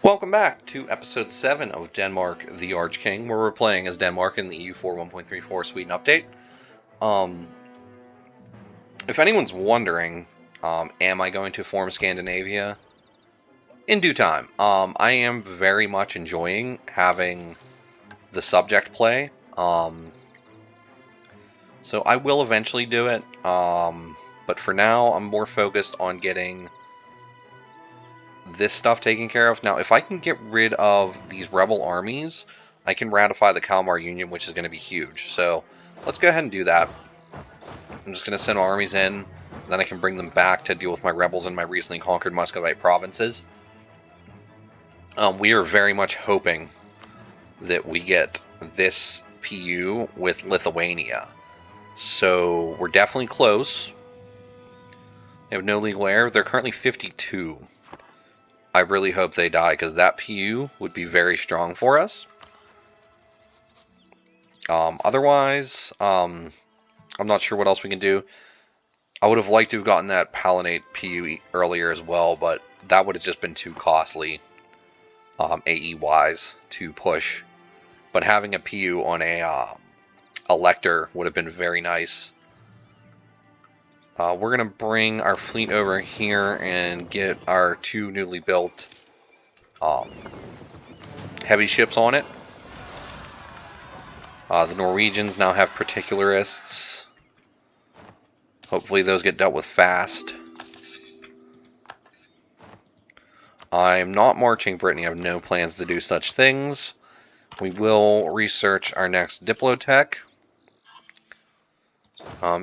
Welcome back to episode 7 of Denmark the Arch King, where we're playing as Denmark in the EU4 1.34 Sweden update. If anyone's wondering, am I going to form Scandinavia? In due time. I am very much enjoying having the subject play. So I will eventually do it. But for now, I'm more focused on getting this stuff taken care of. Now, if I can get rid of these rebel armies, I can ratify the Kalmar Union, which is going to be huge. So let's go ahead and do that. I'm just going to send armies in, then I can bring them back to deal with my rebels in my recently conquered Muscovite provinces. We are very much hoping that we get this PU with Lithuania. So we're definitely close. They have no legal heir. They're currently 52. I really hope they die, because that PU would be very strong for us. Otherwise, I'm not sure what else we can do. I would have liked to have gotten that Palinate PU earlier as well, but that would have just been too costly, AE-wise, to push. But having a PU on a Elector would have been very nice. We're going to bring our fleet over here and get our 2 newly built heavy ships on it. The Norwegians now have particularists. Hopefully those get dealt with fast. I'm not marching Brittany. I have no plans to do such things. We will research our next Diplotech.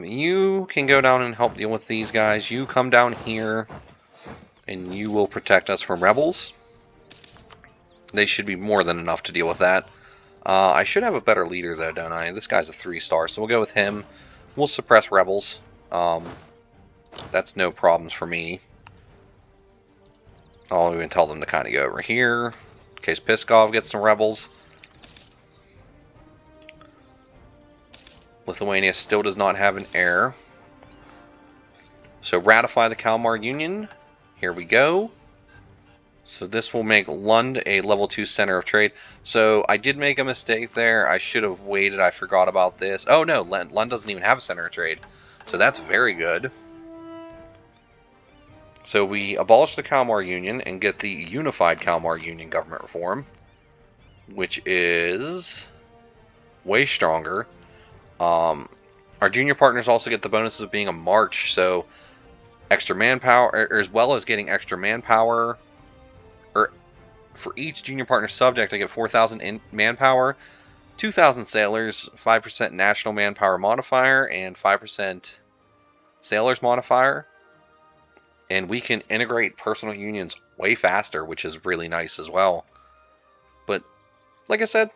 You can go down and help deal with these guys. You come down here, and you will protect us from rebels. They should be more than enough to deal with that. I should have a better leader, though, don't I? This guy's a 3-star, so we'll go with him. We'll suppress rebels. That's no problems for me. I'll even tell them to kind of go over here, in case Piskov gets some rebels. Lithuania still does not have an heir. So ratify the Kalmar Union. Here we go. So this will make Lund a level 2 center of trade. So I did make a mistake there. I should have waited. I forgot about this. Oh no, Lund doesn't even have a center of trade. So that's very good. So we abolish the Kalmar Union and get the unified Kalmar Union government reform, which is way stronger. Our junior partners also get the bonuses of being a march, so extra manpower, as well as getting extra manpower. Or for each junior partner subject, I get 4,000 manpower, 2,000 sailors, 5% national manpower modifier, and 5% sailors modifier. And we can integrate personal unions way faster, which is really nice as well. But, like I said,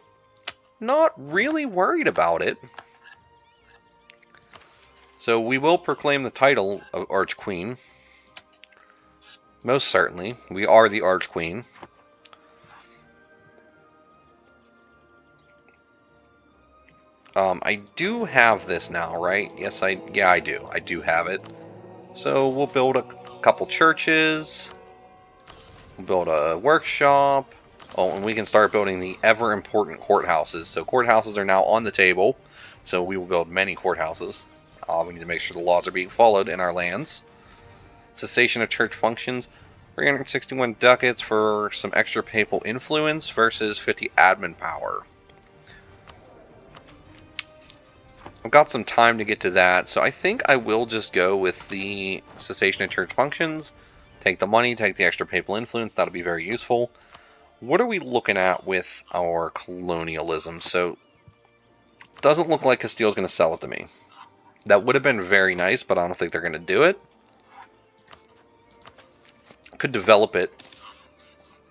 not really worried about it. So we will proclaim the title of Arch Queen. Most certainly. We are the Arch Queen. I do have this now, right? Yes, I do. I do have it. So we'll build a couple churches. We'll build a workshop. Oh, and we can start building the ever-important courthouses. So courthouses are now on the table. So we will build many courthouses. We need to make sure the laws are being followed in our lands. Cessation of church functions. 361 ducats for some extra papal influence versus 50 admin power. I've got some time to get to that, so I think I will just go with the cessation of church functions. Take the money, take the extra papal influence. That'll be very useful. What are we looking at with our colonialism? So, doesn't look like Castile's going to sell it to me. That would have been very nice, but I don't think they're going to do it. Could develop it.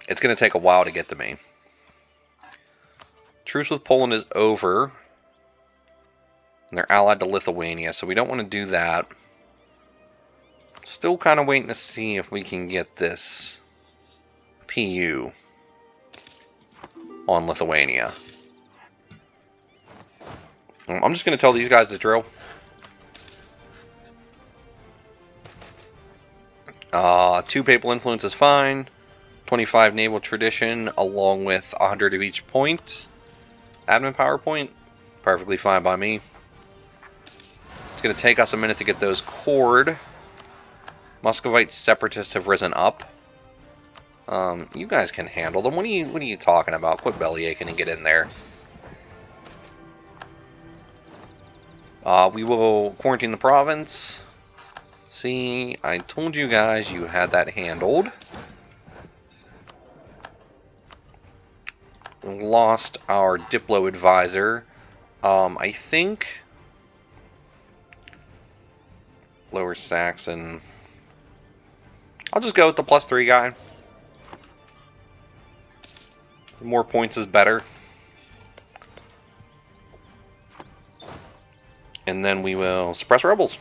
It's going to take a while to get to me. Truce with Poland is over. And they're allied to Lithuania, so we don't want to do that. Still kind of waiting to see if we can get this PU on Lithuania. I'm just going to tell these guys to drill. 2 papal influence is fine. 25 naval tradition along with 100 of each point. Admin power point, perfectly fine by me. It's going to take us a minute to get those cored. Muscovite separatists have risen up. You guys can handle them. What are you talking about? Quit belly aching and get in there. We will quarantine the province. See, I told you guys you had that handled. Lost our Diplo advisor. I think Lower Saxon. I'll just go with the +3 guy. More points is better. And then we will suppress rebels.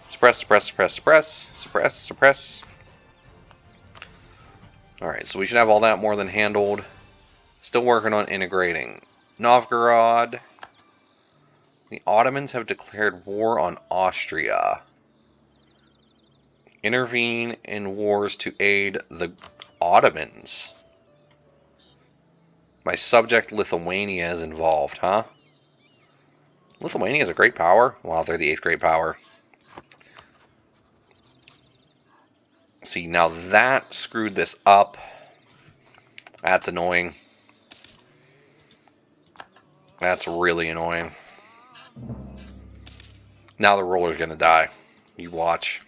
Suppress, suppress, suppress, suppress, suppress, suppress. Alright, so we should have all that more than handled. Still working on integrating. Novgorod. The Ottomans have declared war on Austria. Intervene in wars to aid the Ottomans. My subject Lithuania is involved, huh? Lithuania is a great power. Wow, they're the 8th great power. See, now that screwed this up. That's annoying. That's really annoying. Now the roller's gonna die. You watch.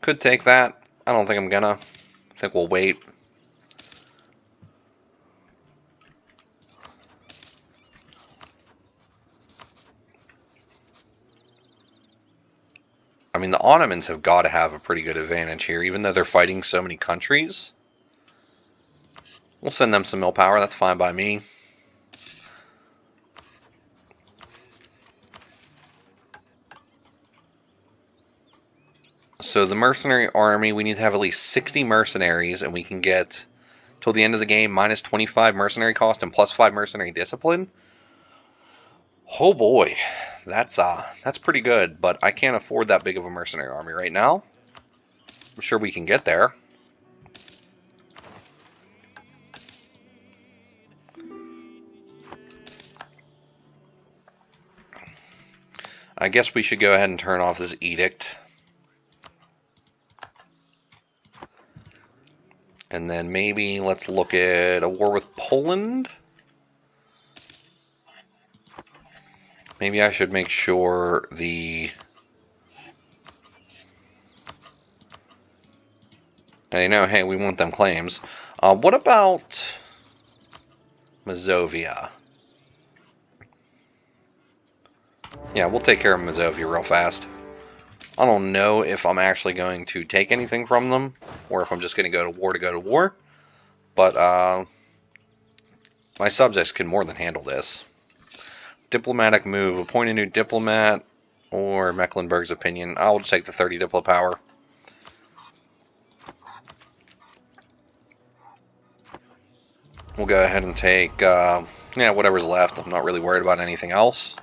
Could take that. I don't think I'm gonna. I think we'll wait. I mean, the Ottomans have got to have a pretty good advantage here, even though they're fighting so many countries. We'll send them some mill power. That's fine by me. So the mercenary army, we need to have at least 60 mercenaries, and we can get, till the end of the game, minus 25 mercenary cost and plus 5 mercenary discipline. Oh boy, that's pretty good, but I can't afford that big of a mercenary army right now. I'm sure we can get there. I guess we should go ahead and turn off this edict. And then maybe let's look at a war with Poland. Maybe I should make sure the... Hey, we want them claims. What about Mazovia? Yeah, we'll take care of Mazovia real fast. I don't know if I'm actually going to take anything from them, or if I'm just going to go to war. But my subjects can more than handle this. Diplomatic move. Appoint a new diplomat, or Mecklenburg's opinion. I'll just take the 30 diplo power. We'll go ahead and take, whatever's left. I'm not really worried about anything else.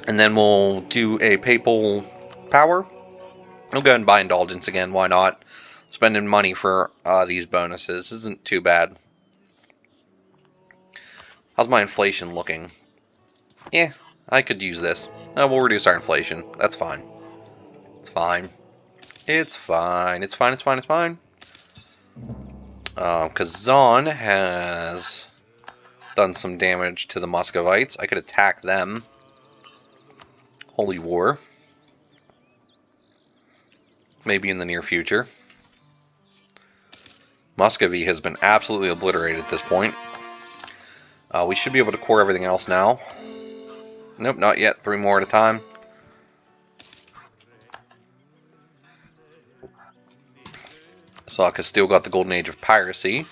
And then we'll do a papal power. We'll go ahead and buy indulgence again. Why not? Spending money for these bonuses isn't too bad. How's my inflation looking? Yeah, I could use this. We'll reduce our inflation. That's fine. It's fine. It's fine. It's fine. It's fine. It's fine. Kazan has done some damage to the Muscovites. I could attack them. Holy War. Maybe in the near future. Muscovy has been absolutely obliterated at this point. We should be able to core everything else now. Nope, not yet. 3 more at a time. Sokka still got the golden age of piracy.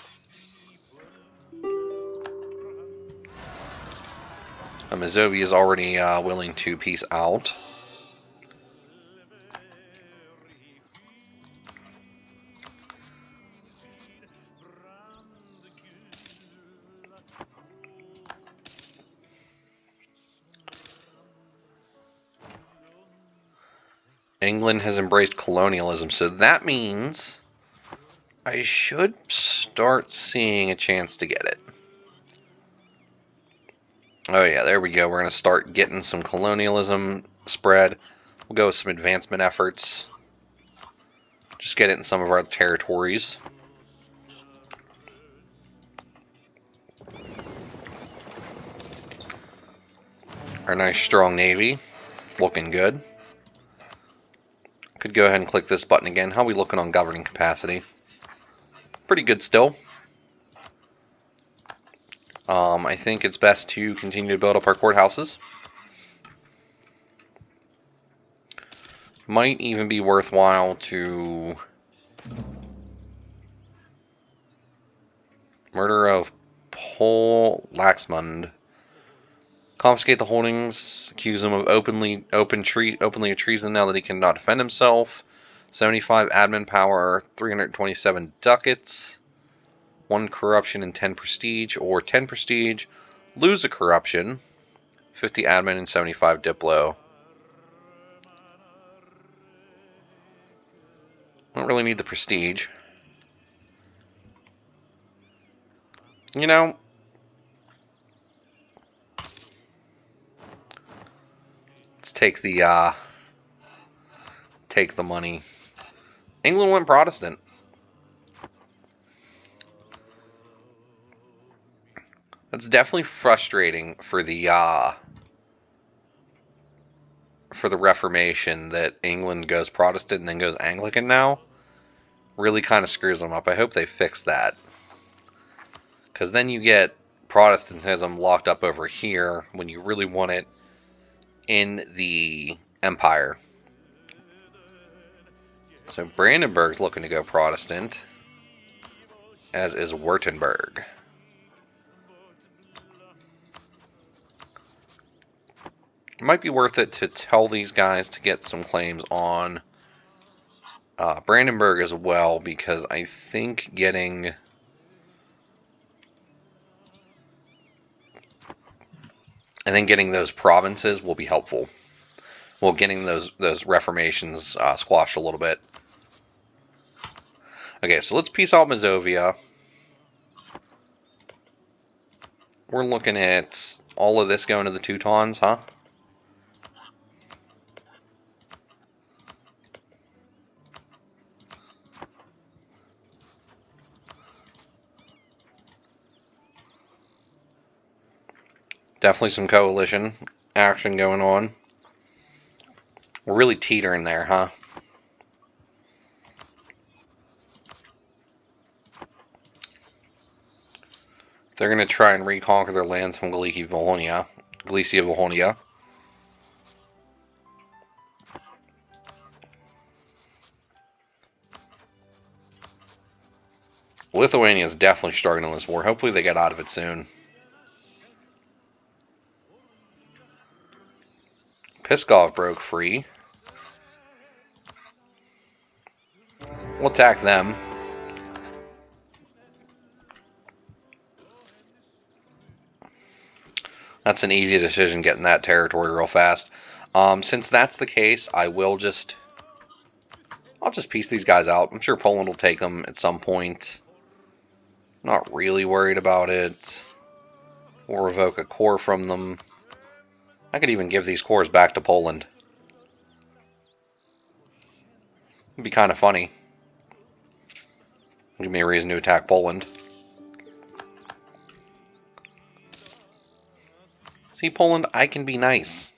Mazovia is already willing to peace out. England has embraced colonialism, so that means I should start seeing a chance to get it. Oh yeah, there we go. We're going to start getting some colonialism spread. We'll go with some advancement efforts. Just get it in some of our territories. Our nice strong navy. Looking good. Could go ahead and click this button again. How are we looking on governing capacity? Pretty good still. I think it's best to continue to build up our courthouses. Might even be worthwhile to... Murder of Paul Laxmund. Confiscate the holdings. Accuse him of openly a treason now that he cannot defend himself. 75 admin power. 327 ducats. 1 corruption and 10 prestige, or 10 prestige. Lose a corruption. 50 admin and 75 diplo. Don't really need the prestige. You know, let's take the money. England went Protestant. That's definitely frustrating for the Reformation that England goes Protestant and then goes Anglican now. Really kind of screws them up. I hope they fix that. Because then you get Protestantism locked up over here when you really want it in the Empire. So Brandenburg's looking to go Protestant, as is Württemberg. It might be worth it to tell these guys to get some claims on Brandenburg as well, because I think getting... those provinces will be helpful. Well, getting those reformations squashed a little bit. Okay, so let's piece out Mazovia. We're looking at all of this going to the Teutons, huh? Definitely some coalition action going on. We're really teetering there, huh? They're going to try and reconquer their lands from Galicia Volhynia. Lithuania is definitely struggling in this war. Hopefully they get out of it soon. Pskov broke free. We'll attack them. That's an easy decision, getting that territory real fast. Since that's the case, I'll just piece these guys out. I'm sure Poland will take them at some point. Not really worried about it. We'll revoke a core from them. I could even give these cores back to Poland. It'd be kind of funny. Give me a reason to attack Poland. See, Poland, I can be nice.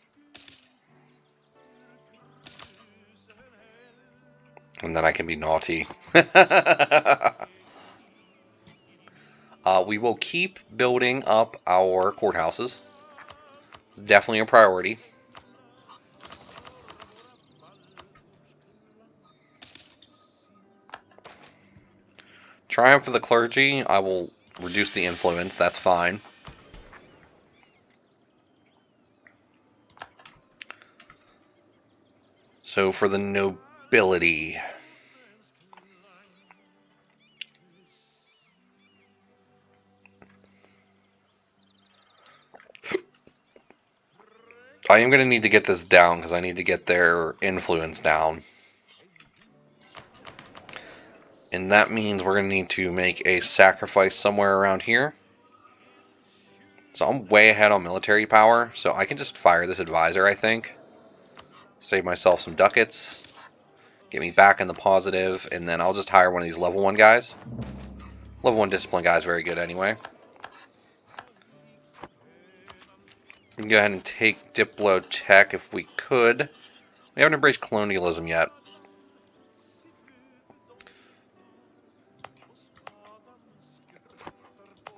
And then I can be naughty. We will keep building up our courthouses. It's definitely a priority. Triumph of the clergy, I will reduce the influence, that's fine. So for the nobility... I am going to need to get this down because I need to get their influence down. And that means we're going to need to make a sacrifice somewhere around here. So I'm way ahead on military power, so I can just fire this advisor, I think. Save myself some ducats. Get me back in the positive, and then I'll just hire one of these level 1 guys. Level 1 discipline guy is very good anyway. We can go ahead and take Diplo Tech if we could. We haven't embraced colonialism yet.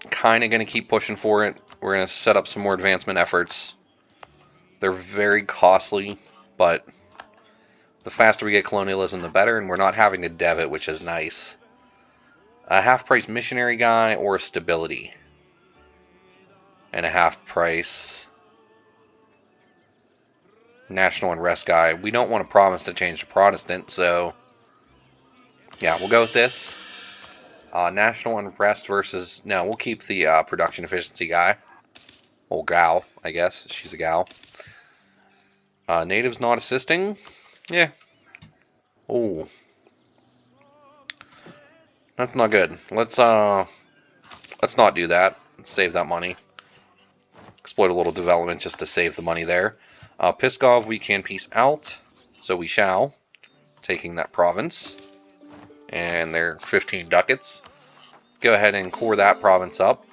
Kind of going to keep pushing for it. We're going to set up some more advancement efforts. They're very costly, but the faster we get colonialism, the better, and we're not having to dev it, which is nice. A half-price missionary guy or a stability. And a half-price national unrest guy. We don't want to promise to change to Protestant, so yeah, we'll go with this. National unrest versus... No, we'll keep the production efficiency guy. Or gal, I guess. She's a gal. Natives not assisting? Yeah. Oh. That's not good. Let's not do that. Let's save that money. Exploit a little development just to save the money there. Pskov, we can peace out. So we shall. Taking that province. And they're 15 ducats. Go ahead and core that province up.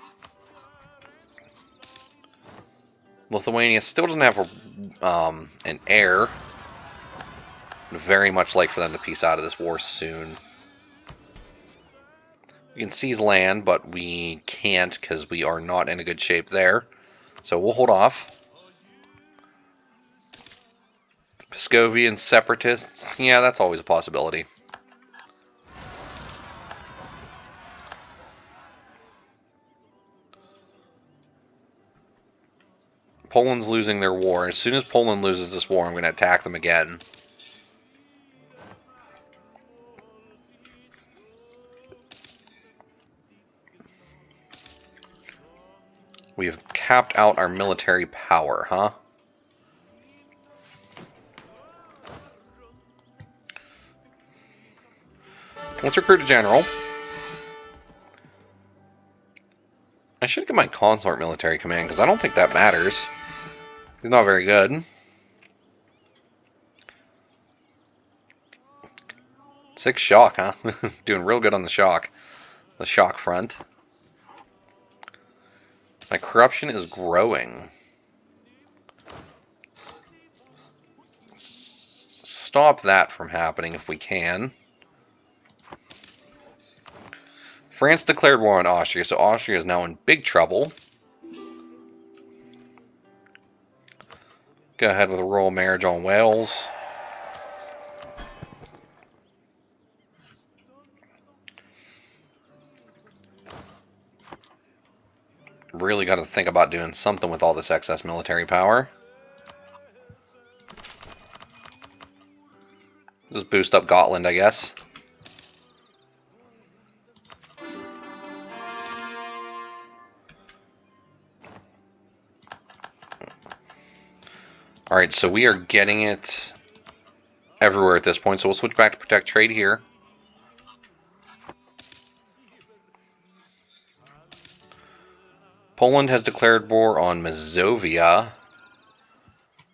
Lithuania still doesn't have an heir. I'd very much like for them to peace out of this war soon. We can seize land, but we can't because we are not in a good shape there. So we'll hold off. Pskovian separatists, yeah, that's always a possibility. Poland's losing their war. As soon as Poland loses this war, I'm going to attack them again. We have capped out our military power, huh? Let's recruit a general. I should get my consort military command, because I don't think that matters. He's not very good. 6 shock, huh? Doing real good on the shock front. My corruption is growing. Stop that from happening if we can. France declared war on Austria, so Austria is now in big trouble. Go ahead with a royal marriage on Wales. Really got to think about doing something with all this excess military power. Just boost up Gotland, I guess. Alright, so we are getting it everywhere at this point, so we'll switch back to protect trade here. Poland has declared war on Mazovia.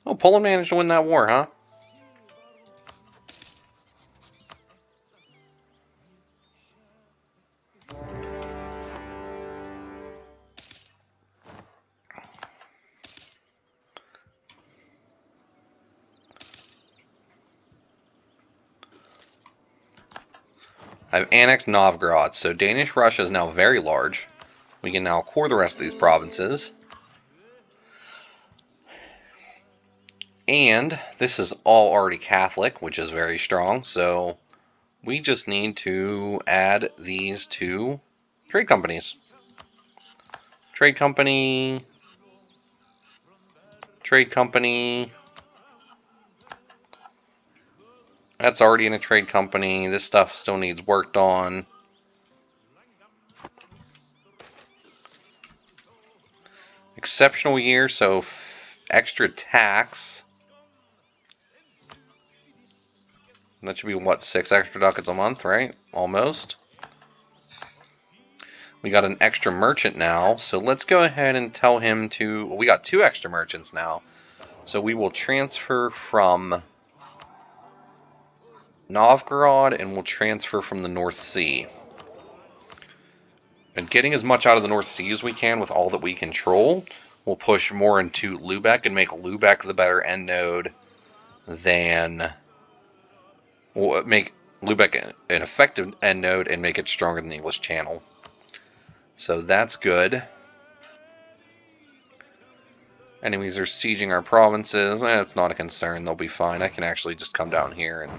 Oh, Poland managed to win that war, huh? I've annexed Novgorod, so Danish Russia is now very large. We can now core the rest of these provinces. And this is all already Catholic, which is very strong, so we just need to add these to trade companies. Trade company. Trade company. That's already in a trade company. This stuff still needs worked on. Exceptional year, so extra tax. That should be, what, 6 extra ducats a month, right? Almost. We got an extra merchant now, so let's go ahead and tell him to... Well, we got 2 extra merchants now. So we will transfer from Novgorod, and we'll transfer from the North Sea. And getting as much out of the North Sea as we can with all that we control, we'll push more into Lübeck and make Lübeck the better end node than... We'll make Lübeck an effective end node and make it stronger than the English Channel. So that's good. Enemies are sieging our provinces. It's not a concern. They'll be fine. I can actually just come down here and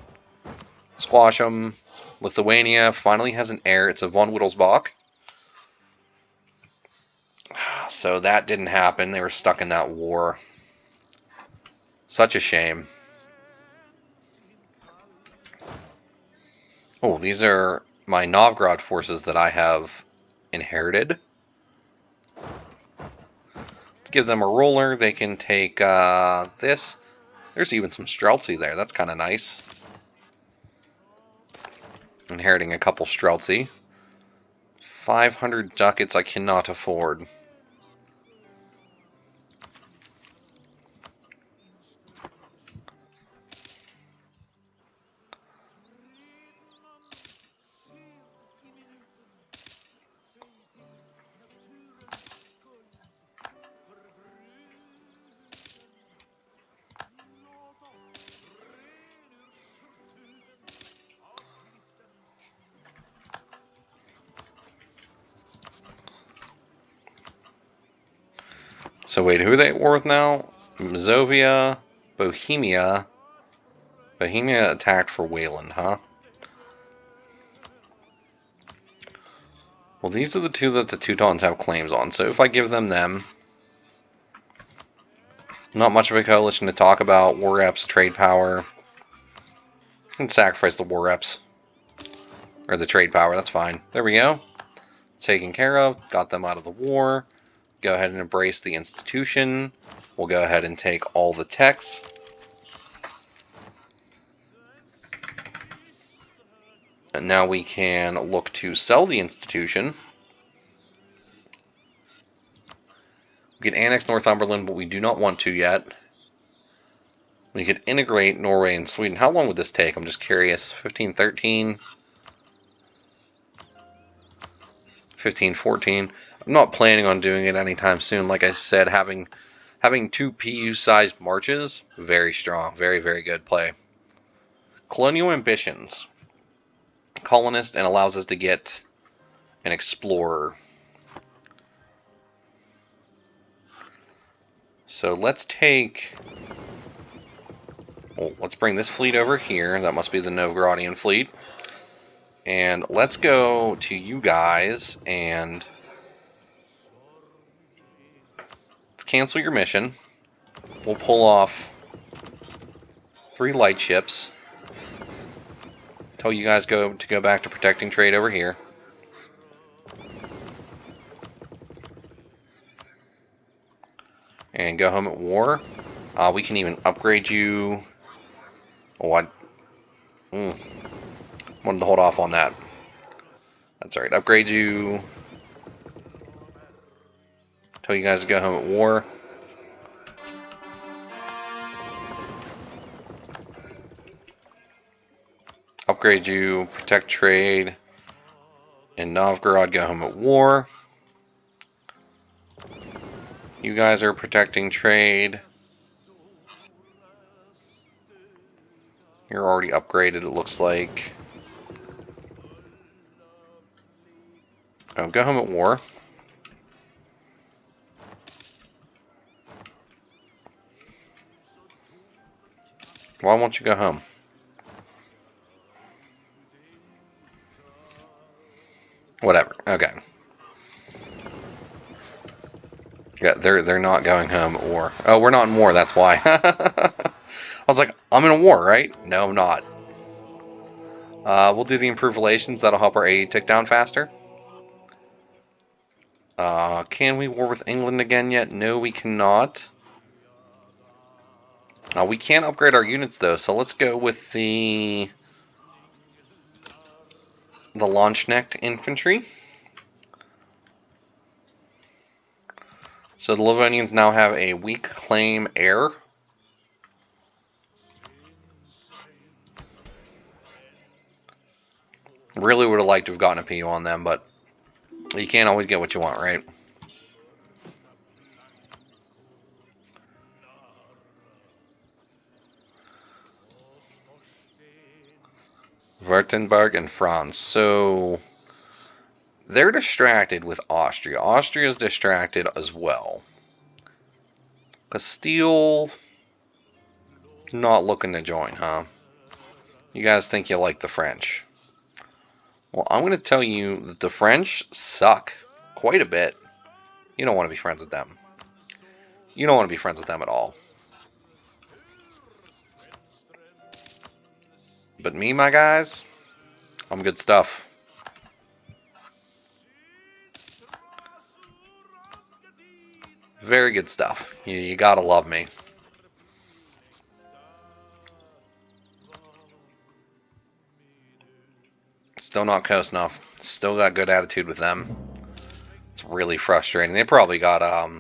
squash them. Lithuania finally has an heir. It's a von Wittelsbach. So that didn't happen. They were stuck in that war. Such a shame. Oh, these are my Novgorod forces that I have inherited. Let's give them a roller. They can take this. There's even some Streltsy there. That's kind of nice. Inheriting a couple Streltsy. 500 ducats I cannot afford. So wait, who are they at war with now? Mazovia, Bohemia. Bohemia attacked for Wayland, huh? Well, these are the 2 that the Teutons have claims on, so if I give them... Not much of a coalition to talk about. War reps, trade power. And sacrifice the war reps. Or the trade power, that's fine. There we go. Taken care of. Got them out of the war. Go ahead and embrace the institution. We'll go ahead and take all the techs. And now we can look to sell the institution. We can annex Northumberland, but we do not want to yet. We could integrate Norway and Sweden. How long would this take? I'm just curious. 1513. 1514. I'm not planning on doing it anytime soon. Like I said, having 2 PU-sized marches, very strong. Very, very good play. Colonial ambitions. Colonist, and allows us to get an explorer. So let's take... Well, let's bring this fleet over here. That must be the Novgorodian fleet. And let's go to you guys and... Let's cancel your mission. We'll pull off 3 light ships. Tell you guys to go back to protecting trade over here. And go home at war. We can even upgrade you. Oh, I wanted to hold off on that. That's alright. Upgrade you. Tell you guys to go home at war. Upgrade you. Protect trade. In Novgorod, go home at war. You guys are protecting trade. You're already upgraded, it looks like. Oh, go home at war. Why won't you go home? Whatever. Okay. Yeah, they're not going home at war. Oh, we're not in war, that's why. I was like, I'm in a war, right? No, I'm not. We'll do the improved relations. That'll help our aid tick down faster. Can we war with England again yet? No, we cannot. We can't upgrade our units though, so let's go with the launch-necked infantry. So the Livonians now have a weak claim air. Really would have liked to have gotten a PU on them, but you can't always get what you want, right? Württemberg and France. So they're distracted with Austria. Austria's distracted as well. Castile not looking to join, huh? You guys think you like the French? Well, I'm going to tell you that the French suck quite a bit. You don't want to be friends with them. You don't want to be friends with them at all. But me, my guys, I'm good stuff. Very good stuff. You gotta love me. Still not close enough. Still got good attitude with them. It's really frustrating. They probably got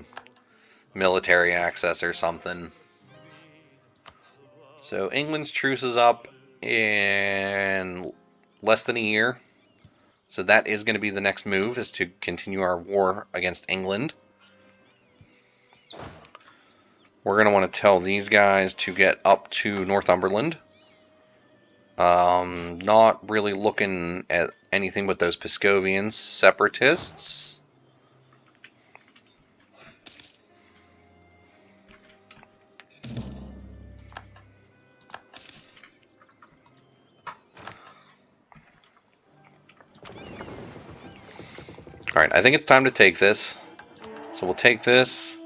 military access or something. So England's truce is up in less than a year. So that is going to be the next move, is to continue our war against England. We're going to want to tell these guys to get up to Northumberland. Not really looking at anything but those Piscovian separatists. Alright, I think it's time to take this. So we'll take this.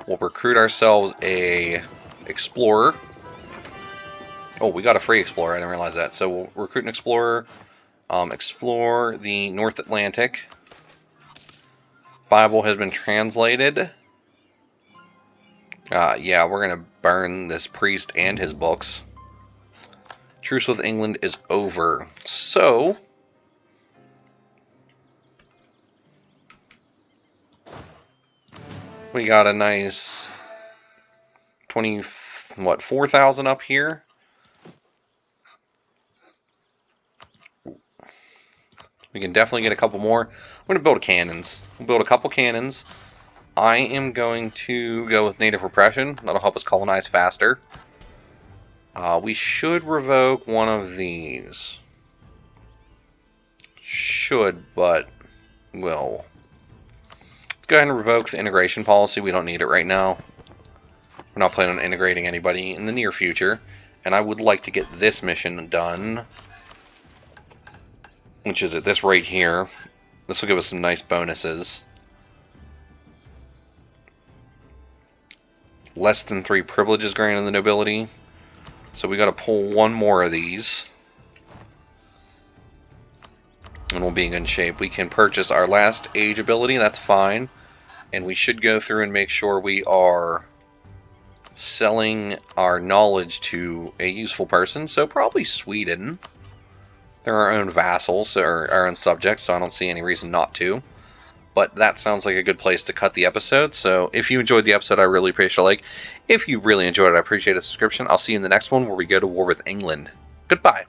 We'll recruit ourselves a explorer. Oh, we got a free explorer. I didn't realize that. So we'll recruit an explorer. Explore the North Atlantic. Bible has been translated. Yeah, we're going to burn this priest and his books. Truce with England is over. So we got a nice 4,000 up here. We can definitely get a couple more. I'm going to build cannons. We'll build a couple cannons. I am going to go with native repression. That'll help us colonize faster. We should revoke one of these. Should, but will. Let's go ahead and revoke the integration policy. We don't need it right now. We're not planning on integrating anybody in the near future. And I would like to get this mission done, which is at this rate here. This will give us some nice bonuses. Less than 3 privileges granted the nobility. So we got to pull one more of these. And we'll be in good shape. We can purchase our last age ability, that's fine. And we should go through and make sure we are selling our knowledge to a useful person. So probably Sweden. They're our own vassals, or our own subjects, so I don't see any reason not to. But that sounds like a good place to cut the episode. So if you enjoyed the episode, I really appreciate a like. If you really enjoyed it, I appreciate a subscription. I'll see you in the next one where we go to war with England. Goodbye.